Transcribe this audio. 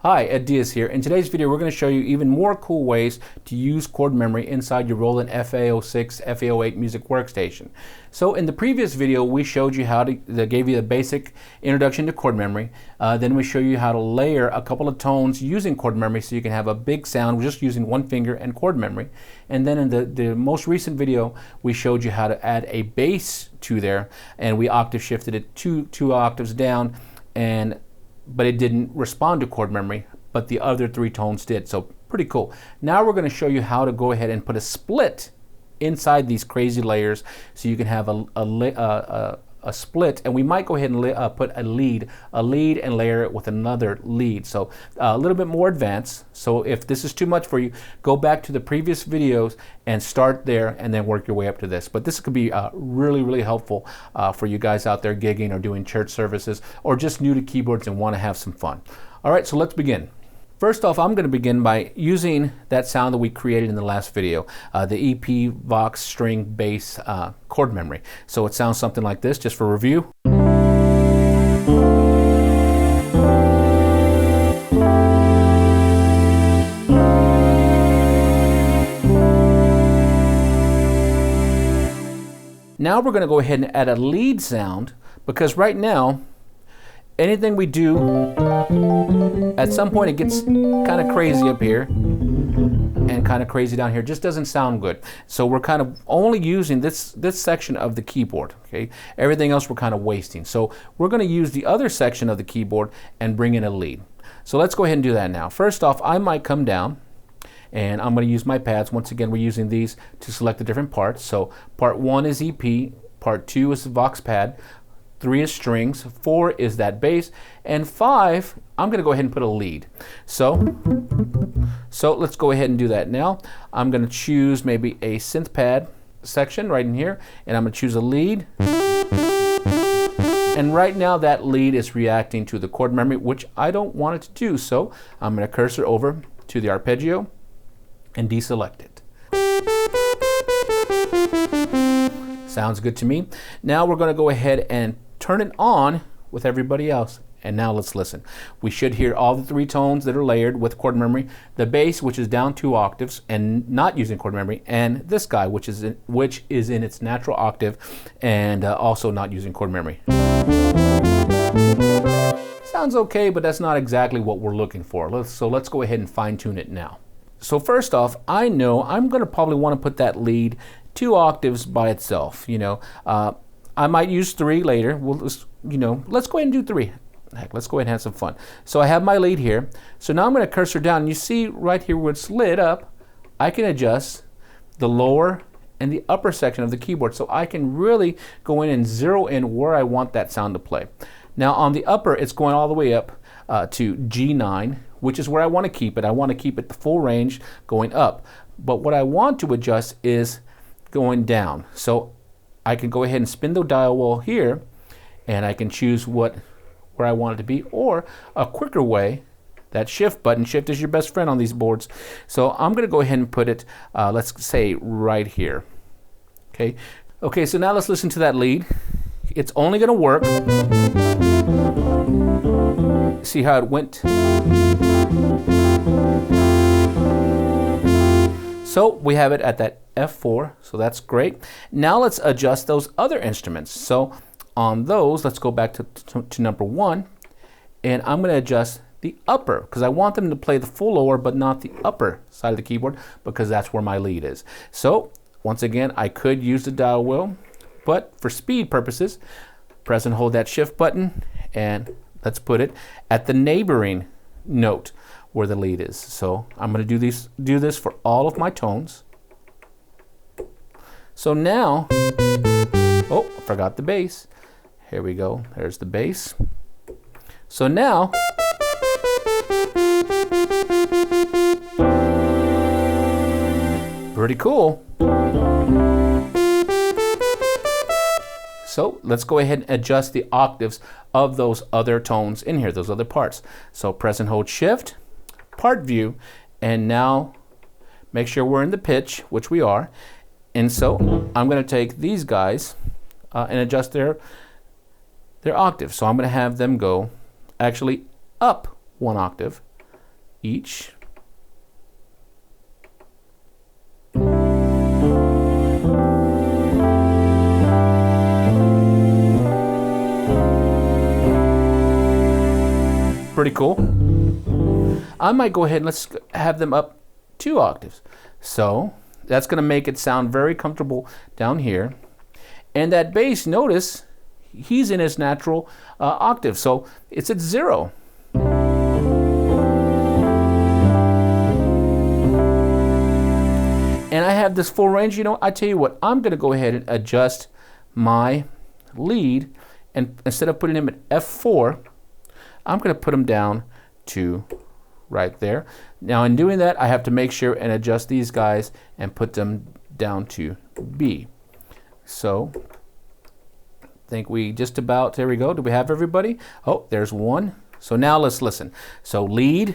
Hi, Ed Diaz here. In today's video, we're going to show you even more cool ways to use chord memory inside your Roland FA-06, FA-08 music workstation. So in the previous video, we showed you how to, gave you the basic introduction to chord memory. Then we show you how to layer a couple of tones using chord memory so you can have a big sound just using one finger and chord memory. And then in the most recent video, we showed you how to add a bass to there, and we octave shifted it two octaves down, but it didn't respond to chord memory, but the other three tones did, so pretty cool. Now we're going to show you how to go ahead and put a split inside these crazy layers so you can have a split, and we might go ahead and put a lead and layer it with another lead, so a little bit more advanced. So if this is too much for you, go back to the previous videos and start there and then work your way up to this. But this could be really helpful for you guys out there gigging or doing church services or just new to keyboards and want to have some fun. All right, so let's begin. First off, I'm going to begin by using that sound that we created in the last video, the EP Vox string bass chord memory. So it sounds something like this, just for review. Now we're going to go ahead and add a lead sound, because right now, anything we do, at some point it gets kind of crazy up here and kind of crazy down here. Just doesn't sound good. So we're kind of only using this section of the keyboard. Okay, everything else we're kind of wasting. So we're going to use the other section of the keyboard and bring in a lead. So let's go ahead and do that now. First off, I might come down and I'm going to use my pads. Once again, we're using these to select the different parts. So part 1 is EP, part 2 is the Vox pad, 3 is strings, 4 is that bass, and 5, I'm going to go ahead and put a lead. So let's go ahead and do that now. I'm going to choose maybe a synth pad section right in here, and I'm going to choose a lead. And right now that lead is reacting to the chord memory, which I don't want it to do. So I'm going to cursor over to the arpeggio and deselect it. Sounds good to me. Now we're going to go ahead and turn it on with everybody else. And now let's listen. We should hear all the 3 tones that are layered with chord memory, the bass, which is down 2 octaves and not using chord memory, and this guy, which is in its natural octave and also not using chord memory. Sounds okay, but that's not exactly what we're looking for. So let's go ahead and fine tune it now. So first off, I know I'm going to probably want to put that lead 2 octaves by itself. I might use 3 later. Let's go ahead and do 3. Heck, let's go ahead and have some fun. So I have my lead here. So now I'm going to cursor down, and you see right here where it's lit up, I can adjust the lower and the upper section of the keyboard, so I can really go in and zero in where I want that sound to play. Now on the upper, it's going all the way up to G9, which is where I want to keep it. I want to keep it the full range going up. But what I want to adjust is going down. So I can go ahead and spin the dial wheel here, and I can choose where I want it to be, or a quicker way, that shift button. Shift is your best friend on these boards. So I'm going to go ahead and put it, let's say right here. Okay, so now let's listen to that lead. It's only going to work. See how it went? So we have it at that F4, so that's great. Now let's adjust those other instruments. So on those, let's go back to number 1, and I'm going to adjust the upper, because I want them to play the full lower but not the upper side of the keyboard, because that's where my lead is. So once again, I could use the dial wheel, but for speed purposes, press and hold that shift button, and let's put it at the neighboring note where the lead is. So I'm going to do this for all of my tones. So now, oh, I forgot the bass. Here we go. There's the bass. So now, pretty cool. So let's go ahead and adjust the octaves of those other tones in here, those other parts. So press and hold shift, part view, and now make sure we're in the pitch, which we are. And so I'm going to take these guys and adjust their octave. So I'm going to have them go actually up 1 octave each. Pretty cool. I might go ahead and let's have them up 2 octaves. So that's going to make it sound very comfortable down here. And that bass, notice, he's in his natural octave. So it's at 0. And I have this full range. You know, I tell you what, I'm going to go ahead and adjust my lead. And instead of putting him at F4, I'm going to put him down to right there. Now in doing that, I have to make sure and adjust these guys and put them down to B. So I think we just about, there we go. Do we have everybody? Oh, there's one. So now let's listen. So lead,